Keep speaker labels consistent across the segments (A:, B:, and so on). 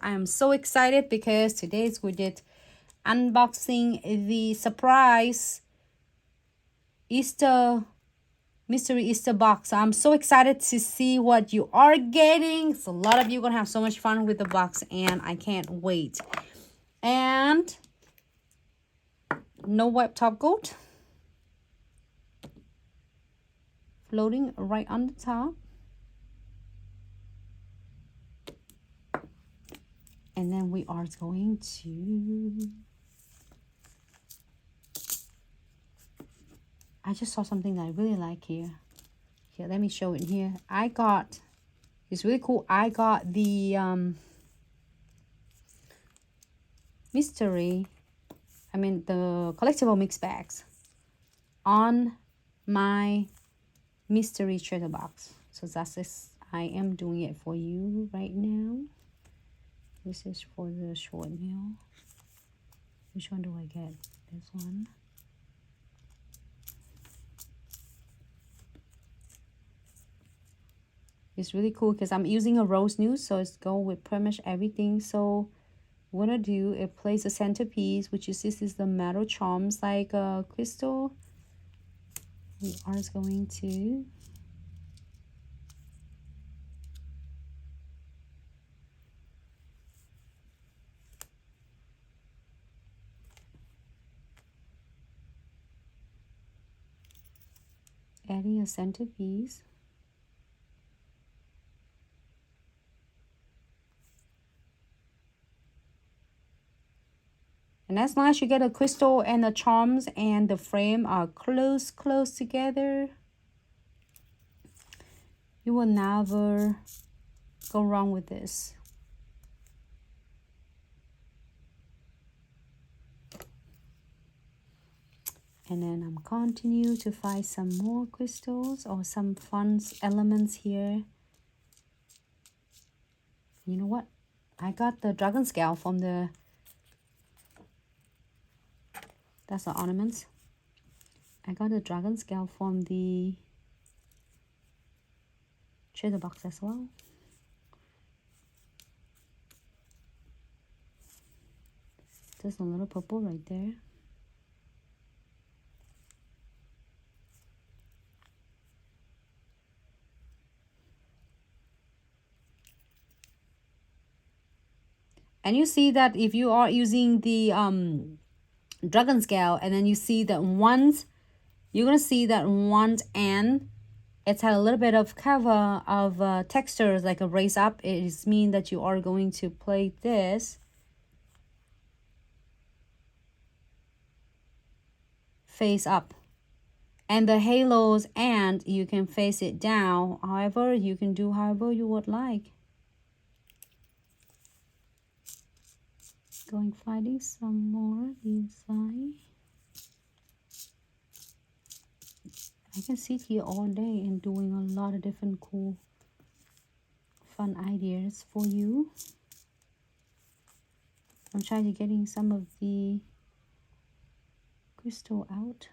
A: I am so excited because today we did unboxing the surprise Easter mystery Easter box. So I'm so excited to see what you are getting. So a lot of you are gonna have so much fun with the box, and I can't wait. And no wipe top coat, floating right on the top. And then we are going to, I just saw something that I really like here. Here, let me show it here. I got, it's really cool. I got the the collectible mix bags on my mystery treasure box. So that's this. I am doing it for you right now. This is for the short nail. Which one do I get? This one. It's really cool because I'm using a rose nude, so it's go with pretty much everything. So what I do, it plays a centerpiece, which is this is the metal charms like a crystal. We are going to adding a centerpiece. And that's nice. You get a crystal and the charms and the frame are close together. You will never go wrong with this. And then I'm continue to find some more crystals or some fun elements here. You know what? I got the dragon scale from the, that's the ornaments. I got the dragon scale from the treasure box as well. There's a little purple right there. And you see that if you are using the dragon scale, and then you see that ones, you're gonna see that one end, it's had a little bit of cover of textures like a raise up. It is mean that you are going to play this face up, and the halos, and you can face it down. However, you can do however you would like. Going finding some more inside. I can sit here all day and doing a lot of different cool fun ideas for you. I'm trying to getting some of the crystal out.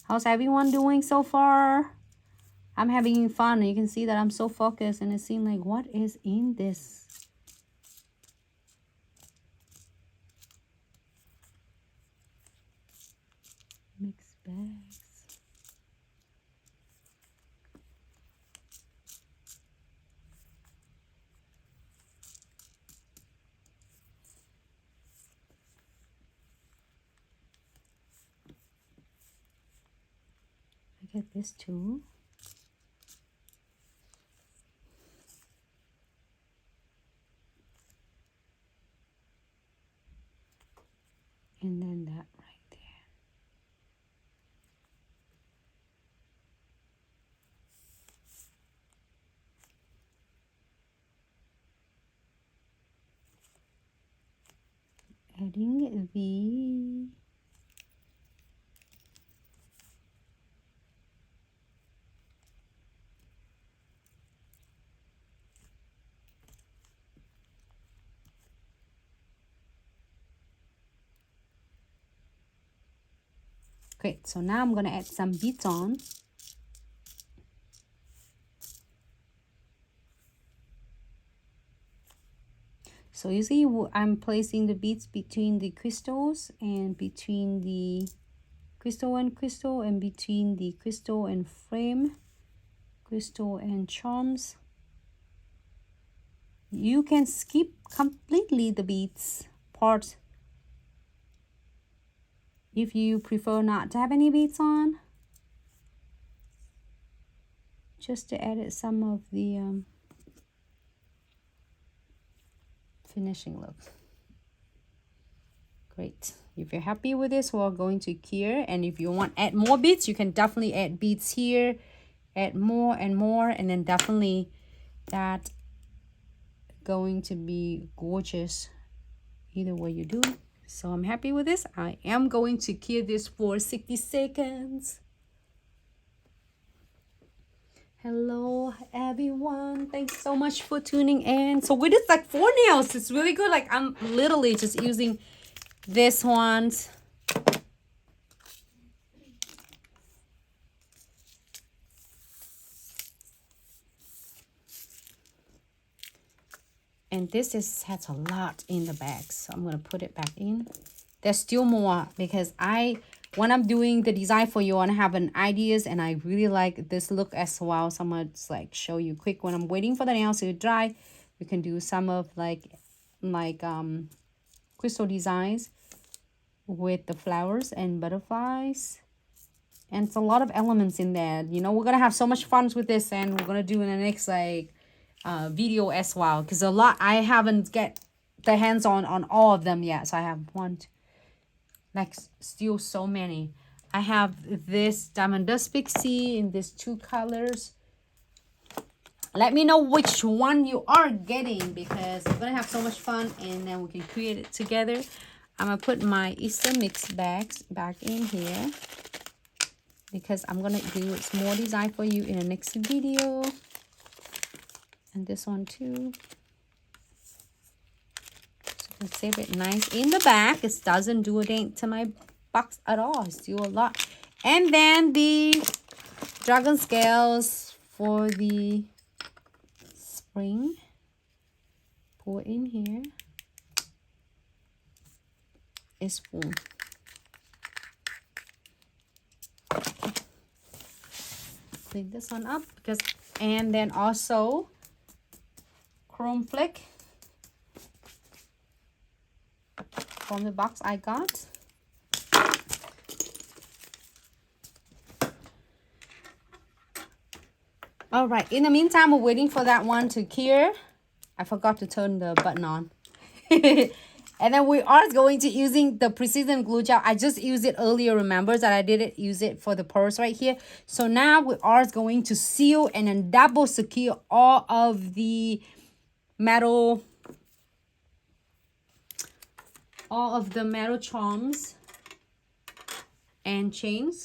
A: How's everyone doing so far? I'm having fun. You can see that I'm so focused, and it seems like, what is in this? Mixed bags. I get this too. And then that right there. Adding the Great, so now I'm gonna add some beads on. So you see I'm placing the beads between the crystals and between the crystal and crystal and between the crystal and frame, crystal and charms. You can skip completely the beads part if you prefer not to have any beads on, just to add some of the finishing look. Great. If you're happy with this, we're going to cure, and if you want to add more beads, you can definitely add beads here, add more and more, and then definitely that going to be gorgeous either way you do it. So I'm happy with this. I am going to cure this for 60 seconds. Hello everyone, thanks so much for tuning in. So we did like 4 nails. It's really good. Like I'm literally just using this one. And this has a lot in the bag, so I'm gonna put it back in. There's still more because when I'm doing the design for you, I have an ideas, and I really like this look as well. So I'm gonna just like show you quick. When I'm waiting for the nails to dry, we can do some of like crystal designs with the flowers and butterflies, and it's a lot of elements in there. You know, we're gonna have so much fun with this, and we're gonna do in the next like video as well, because a lot I haven't get the hands on all of them yet. So I have like still so many. I have this Diamond Dust Pixie in these 2 colors. Let me know which one you are getting, because we're gonna have so much fun, and then we can create it together. I'm gonna put my Easter mix bags back in here, because I'm gonna do a small design for you in the next video. And this one too. So you can save it nice in the back. It doesn't do a dent to my box at all. It's still a lot. And then the dragon scales for the spring. Pour in here. Is full. Clean this one up, because, and then also chrome flick from the box I got. All right, in the meantime, we're waiting for that one to cure. I forgot to turn the button on. And then we are going to using the Precision Glue Gel. I just used it earlier. Remember that I didn't use it for the purse right here. So now we are going to seal and then double secure all of the metal, charms and chains.